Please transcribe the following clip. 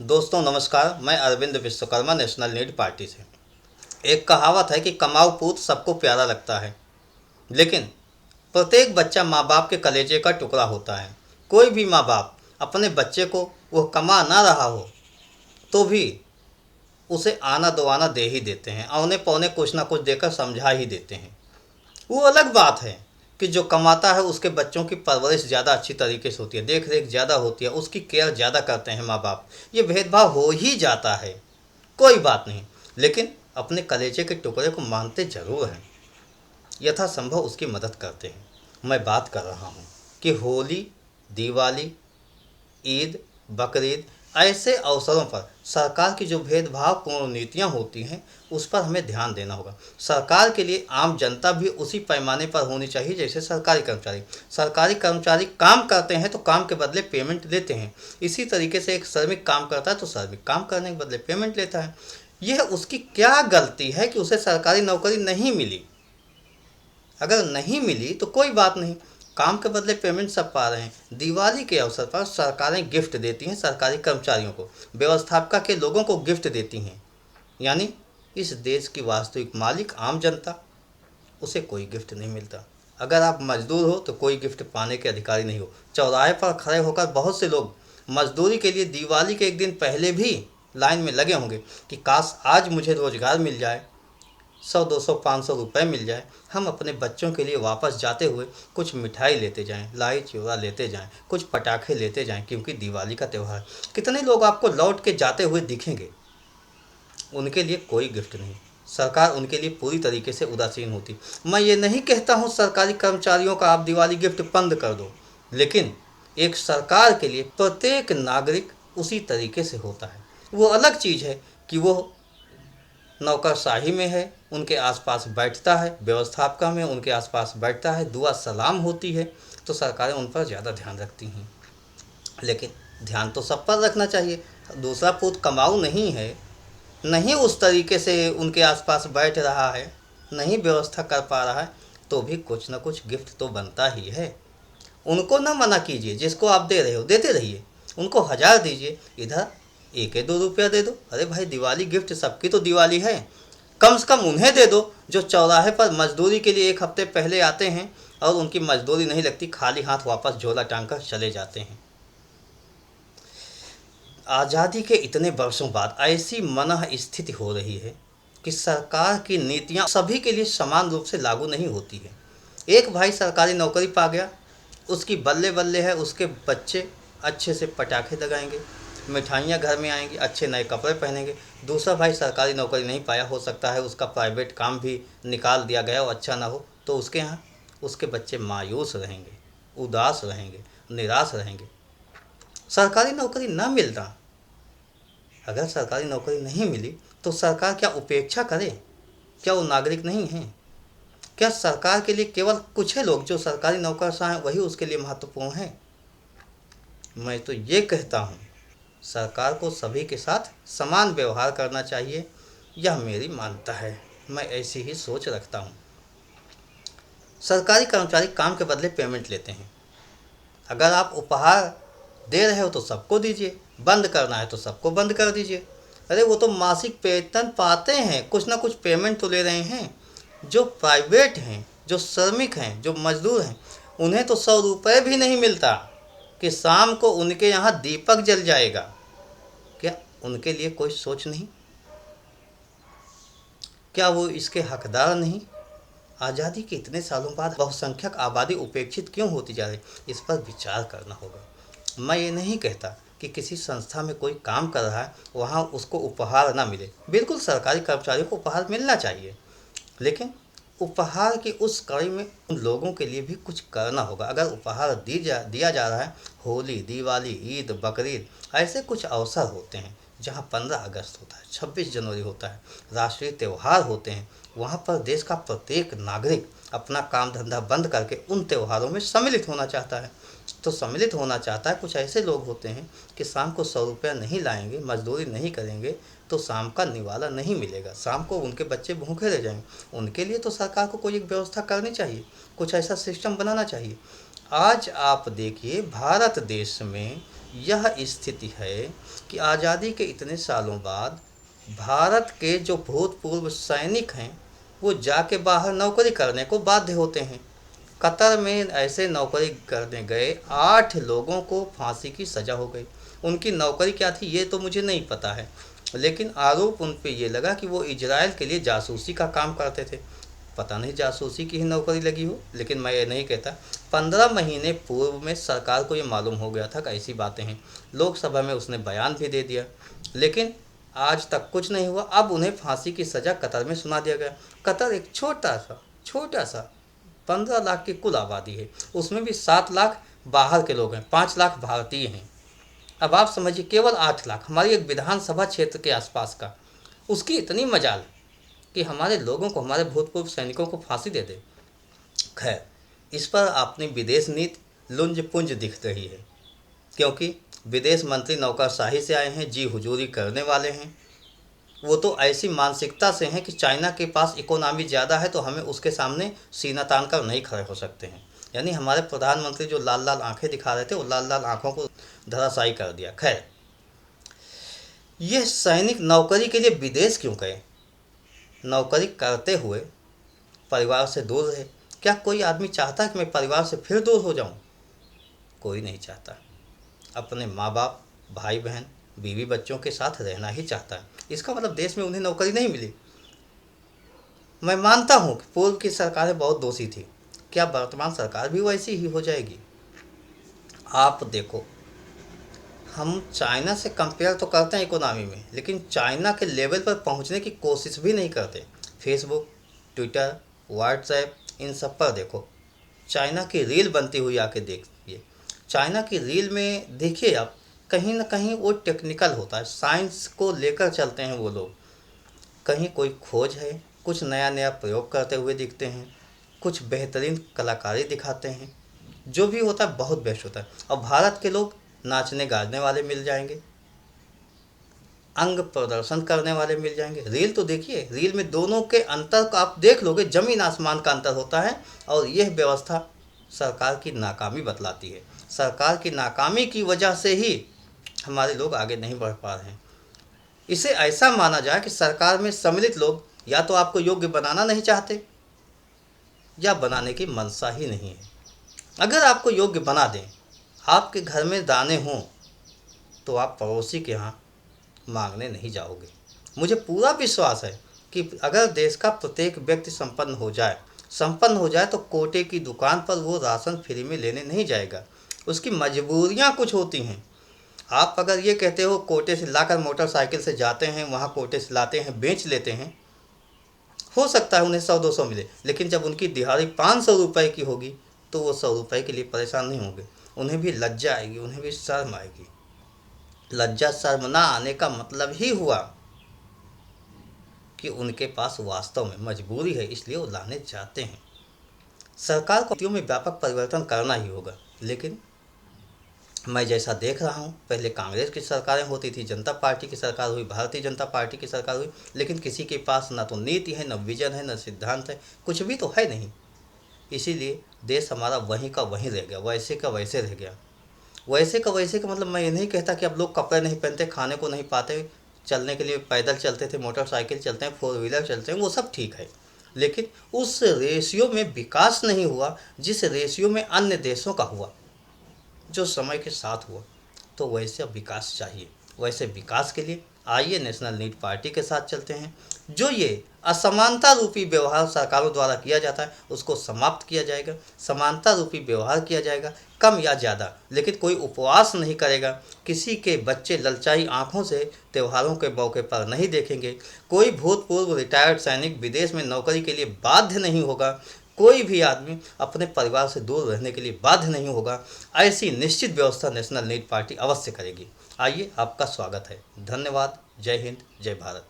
दोस्तों नमस्कार। मैं Arvind Vishwakarma National Need Party से। एक कहावत है कि कमाऊ पूत सबको प्यारा लगता है, लेकिन प्रत्येक बच्चा माँ बाप के कलेजे का टुकड़ा होता है। कोई भी माँ बाप अपने बच्चे को वह कमा ना रहा हो तो भी उसे आना दो आना दे ही देते हैं, औने पौने कुछ ना कुछ देकर समझा ही देते हैं। वो अलग बात है कि जो कमाता है उसके बच्चों की परवरिश ज़्यादा अच्छी तरीके से होती है, देख रेख ज़्यादा होती है, उसकी केयर ज़्यादा करते हैं माँ बाप। ये भेदभाव हो ही जाता है, कोई बात नहीं, लेकिन अपने कलेजे के टुकड़े को मानते ज़रूर हैं, यथासंभव उसकी मदद करते हैं। मैं बात कर रहा हूँ कि होली, दिवाली, ईद, बकरीद ऐसे अवसरों पर सरकार की जो भेदभावपूर्ण नीतियाँ होती हैं उस पर हमें ध्यान देना होगा। सरकार के लिए आम जनता भी उसी पैमाने पर होनी चाहिए जैसे सरकारी कर्मचारी काम करते हैं तो काम के बदले पेमेंट लेते हैं। इसी तरीके से एक श्रमिक काम करता है तो श्रमिक काम करने के बदले पेमेंट लेता है। यह उसकी क्या गलती है कि उसे सरकारी नौकरी नहीं मिली? अगर नहीं मिली तो कोई बात नहीं, काम के बदले पेमेंट सब पा रहे हैं। दिवाली के अवसर पर सरकारें गिफ्ट देती हैं सरकारी कर्मचारियों को, व्यवस्थापिका के लोगों को गिफ्ट देती हैं, यानी इस देश की वास्तविक मालिक आम जनता, उसे कोई गिफ्ट नहीं मिलता। अगर आप मजदूर हो तो कोई गिफ्ट पाने के अधिकारी नहीं हो। चौराहे पर खड़े होकर बहुत से लोग मजदूरी के लिए दिवाली के एक दिन पहले भी लाइन में लगे होंगे कि काश आज मुझे रोजगार मिल जाए, 100 200 500 रुपये मिल जाए, हम अपने बच्चों के लिए वापस जाते हुए कुछ मिठाई लेते जाएं, लाई चिवड़ा लेते जाएं, कुछ पटाखे लेते जाएं, क्योंकि दिवाली का त्यौहार। कितने लोग आपको लौट के जाते हुए दिखेंगे? उनके लिए कोई गिफ्ट नहीं, सरकार उनके लिए पूरी तरीके से उदासीन होती। मैं ये नहीं कहता हूँ सरकारी कर्मचारियों का आप दिवाली गिफ्ट बंद कर दो, लेकिन एक सरकार के लिए प्रत्येक नागरिक उसी तरीके से होता है। वो अलग चीज़ है कि वो नौकरशाही में है, उनके आसपास बैठता है, व्यवस्थापिका में उनके आसपास बैठता है, दुआ सलाम होती है, तो सरकारें उन पर ज़्यादा ध्यान रखती हैं। लेकिन ध्यान तो सब पर रखना चाहिए। दूसरा पूत कमाऊ नहीं है, नहीं उस तरीके से उनके आसपास बैठ रहा है, नहीं व्यवस्था कर पा रहा है, तो भी कुछ ना कुछ गिफ्ट तो बनता ही है। उनको ना मना कीजिए, जिसको आप दे रहे हो देते रहिए, उनको 1000 दीजिए, इधर 1 2 रुपया दे दो। अरे भाई, दिवाली गिफ्ट सबकी तो दिवाली है, कम से कम उन्हें दे दो जो चौराहे पर मजदूरी के लिए एक हफ्ते पहले आते हैं और उनकी मजदूरी नहीं लगती, खाली हाथ वापस झोला टांग कर चले जाते हैं। आज़ादी के इतने वर्षों बाद ऐसी मनः स्थिति हो रही है कि सरकार की नीतियां सभी के लिए समान रूप से लागू नहीं होती है। एक भाई सरकारी नौकरी पा गया, उसकी बल्ले बल्ले है, उसके बच्चे अच्छे से पटाखे लगाएंगे, मिठाइयाँ घर में आएंगी, अच्छे नए कपड़े पहनेंगे। दूसरा भाई सरकारी नौकरी नहीं पाया, हो सकता है उसका प्राइवेट काम भी निकाल दिया गया और अच्छा ना हो, तो उसके यहाँ उसके बच्चे मायूस रहेंगे, उदास रहेंगे, निराश रहेंगे। सरकारी नौकरी ना मिलना, अगर सरकारी नौकरी नहीं मिली तो सरकार क्या उपेक्षा करे? क्या वो नागरिक नहीं हैं? क्या सरकार के लिए केवल कुछ है लोग जो सरकारी नौकरशाह हैं वही उसके लिए महत्वपूर्ण है? मैं तो ये कहता हूँ, सरकार को सभी के साथ समान व्यवहार करना चाहिए। यह मेरी मान्यता है, मैं ऐसी ही सोच रखता हूँ। सरकारी कर्मचारी काम के बदले पेमेंट लेते हैं। अगर आप उपहार दे रहे हो तो सबको दीजिए, बंद करना है तो सबको बंद कर दीजिए। अरे वो तो मासिक वेतन पाते हैं, कुछ ना कुछ पेमेंट तो ले रहे हैं। जो प्राइवेट हैं, जो श्रमिक हैं, जो मजदूर हैं, उन्हें तो 100 रुपये भी नहीं मिलता कि शाम को उनके यहाँ दीपक जल जाएगा। क्या उनके लिए कोई सोच नहीं? क्या वो इसके हकदार नहीं? आज़ादी के इतने सालों बाद बहुसंख्यक आबादी उपेक्षित क्यों होती जा रही, इस पर विचार करना होगा। मैं ये नहीं कहता कि किसी संस्था में कोई काम कर रहा है वहाँ उसको उपहार ना मिले, बिल्कुल सरकारी कर्मचारियों को उपहार मिलना चाहिए, लेकिन उपहार की उस कड़ी में उन लोगों के लिए भी कुछ करना होगा। अगर उपहार दिया जा रहा है, होली, दिवाली, ईद, बकरीद ऐसे कुछ अवसर होते हैं जहाँ 15 अगस्त होता है, 26 जनवरी होता है, राष्ट्रीय त्यौहार होते हैं, वहाँ पर देश का प्रत्येक नागरिक अपना काम धंधा बंद करके उन त्योहारों में सम्मिलित होना चाहता है। तो सम्मिलित होना चाहता है, कुछ ऐसे लोग होते हैं कि शाम को 100 रुपया नहीं लाएंगे, मजदूरी नहीं करेंगे तो शाम का निवाला नहीं मिलेगा, शाम को उनके बच्चे भूखे रह जाएंगे। उनके लिए तो सरकार को कोई एक व्यवस्था करनी चाहिए, कुछ ऐसा सिस्टम बनाना चाहिए। आज आप देखिए, भारत देश में यह स्थिति है कि आज़ादी के इतने सालों बाद भारत के जो भूतपूर्व सैनिक हैं वो जाके बाहर नौकरी करने को बाध्य होते हैं। कतर में ऐसे नौकरी करने गए 8 लोगों को फांसी की सज़ा हो गई। उनकी नौकरी क्या थी ये तो मुझे नहीं पता है, लेकिन आरोप उन पे ये लगा कि वो इजराइल के लिए जासूसी का काम करते थे। पता नहीं जासूसी की ही नौकरी लगी हो, लेकिन मैं ये नहीं कहता। 15 महीने पूर्व में सरकार को ये मालूम हो गया था कि ऐसी बातें हैं। लोकसभा में उसने बयान भी दे दिया, लेकिन आज तक कुछ नहीं हुआ। अब उन्हें फांसी की सज़ा कतर में सुना दिया गया। कतर एक छोटा सा 15 लाख की कुल आबादी है, उसमें भी 7 लाख बाहर के लोग हैं, 5 लाख भारतीय हैं। अब आप समझिए केवल 8 लाख हमारी एक विधानसभा क्षेत्र के आसपास का, उसकी इतनी मजाल कि हमारे लोगों को, हमारे भूतपूर्व सैनिकों को फांसी दे दे। खैर, इस पर अपनी विदेश नीति लुंज पुंज दिख रही है, क्योंकि विदेश मंत्री नौकरशाही से आए हैं, जी हुजूरी करने वाले हैं। वो तो ऐसी मानसिकता से हैं कि चाइना के पास इकोनॉमी ज़्यादा है तो हमें उसके सामने सीना तान कर नहीं खड़े हो सकते हैं। यानी हमारे प्रधानमंत्री जो लाल लाल आंखें दिखा रहे थे, वो लाल लाल आंखों को धराशायी कर दिया। खैर, ये सैनिक नौकरी के लिए विदेश क्यों गए? नौकरी करते हुए परिवार से दूर रहे। क्या कोई आदमी चाहता है कि मैं परिवार से फिर दूर हो जाऊं? कोई नहीं चाहता। अपने माँ बाप, भाई बहन, बीवी बच्चों के साथ रहना ही चाहता है। इसका मतलब देश में उन्हें नौकरी नहीं मिली। मैं मानता हूँ कि पूर्व की सरकारें बहुत दोषी थी। क्या वर्तमान सरकार भी वैसी ही हो जाएगी? आप देखो, हम चाइना से कंपेयर तो करते हैं इकोनॉमी में, लेकिन चाइना के लेवल पर पहुंचने की कोशिश भी नहीं करते। फेसबुक, ट्विटर, व्हाट्सएप, इन सब पर देखो, चाइना की रील बनती हुई आके देखिए। चाइना की रील में देखिए आप, कहीं ना कहीं वो टेक्निकल होता है, साइंस को लेकर चलते हैं वो लोग। कहीं कोई खोज है, कुछ नया नया प्रयोग करते हुए दिखते हैं, कुछ बेहतरीन कलाकारी दिखाते हैं। जो भी होता है बहुत बेस्ट होता है। और भारत के लोग नाचने गाने वाले मिल जाएंगे, अंग प्रदर्शन करने वाले मिल जाएंगे। रील तो देखिए, रील में दोनों के अंतर को आप देख लोगे, ज़मीन आसमान का अंतर होता है। और यह व्यवस्था सरकार की नाकामी बतलाती है। सरकार की नाकामी की वजह से ही हमारे लोग आगे नहीं बढ़ पा रहे हैं। इसे ऐसा माना जाए कि सरकार में सम्मिलित लोग या तो आपको योग्य बनाना नहीं चाहते या बनाने की मंशा ही नहीं है। अगर आपको योग्य बना दें, आपके घर में दाने हों, तो आप पड़ोसी के यहाँ मांगने नहीं जाओगे। मुझे पूरा विश्वास है कि अगर देश का प्रत्येक व्यक्ति संपन्न हो जाए तो कोटे की दुकान पर वो राशन फ्री में लेने नहीं जाएगा। उसकी मजबूरियाँ कुछ होती हैं। आप अगर ये कहते हो कोटे से लाकर मोटरसाइकिल से जाते हैं, वहाँ कोटे से लाते हैं, बेच लेते हैं, हो सकता है उन्हें 100-200 मिले, लेकिन जब उनकी दिहाड़ी 500 रुपये की होगी तो वो 100 रुपये के लिए परेशान नहीं होंगे। उन्हें भी लज्जा आएगी, उन्हें भी शर्म आएगी। लज्जा शर्म ना आने का मतलब ही हुआ कि उनके पास वास्तव में मजबूरी है, इसलिए वो लाने चाहते हैं। सरकार को नीतियों में व्यापक परिवर्तन करना ही होगा, लेकिन मैं जैसा देख रहा हूँ, पहले कांग्रेस की सरकारें होती थी, जनता पार्टी की सरकार हुई, भारतीय जनता पार्टी की सरकार हुई, लेकिन किसी के पास ना तो नीति है, न विजन है, न सिद्धांत है, कुछ भी तो है नहीं। इसीलिए देश हमारा वहीं का वहीं रह गया, वैसे का वैसे रह गया। वैसे का वैसे का मतलब मैं ये नहीं कहता कि अब लोग कपड़े नहीं पहनते, खाने को नहीं पाते, चलने के लिए पैदल चलते थे, मोटरसाइकिल चलते हैं, 4 व्हीलर चलते हैं, वो सब ठीक है, लेकिन उस रेशियो में विकास नहीं हुआ जिस रेशियो में अन्य देशों का हुआ, जो समय के साथ हुआ। तो वैसे अब विकास चाहिए। वैसे विकास के लिए आइए नेशनल नीड पार्टी के साथ चलते हैं। जो ये असमानता रूपी व्यवहार सरकारों द्वारा किया जाता है उसको समाप्त किया जाएगा। समानता रूपी व्यवहार किया जाएगा, कम या ज़्यादा, लेकिन कोई उपवास नहीं करेगा। किसी के बच्चे ललचाई आंखों से त्योहारों के मौके पर नहीं देखेंगे। कोई भूतपूर्व रिटायर्ड सैनिक विदेश में नौकरी के लिए बाध्य नहीं होगा। कोई भी आदमी अपने परिवार से दूर रहने के लिए बाध्य नहीं होगा। ऐसी निश्चित व्यवस्था नेशनल नीड पार्टी अवश्य करेगी। आइए, आपका स्वागत है। धन्यवाद। जय हिंद, जय भारत।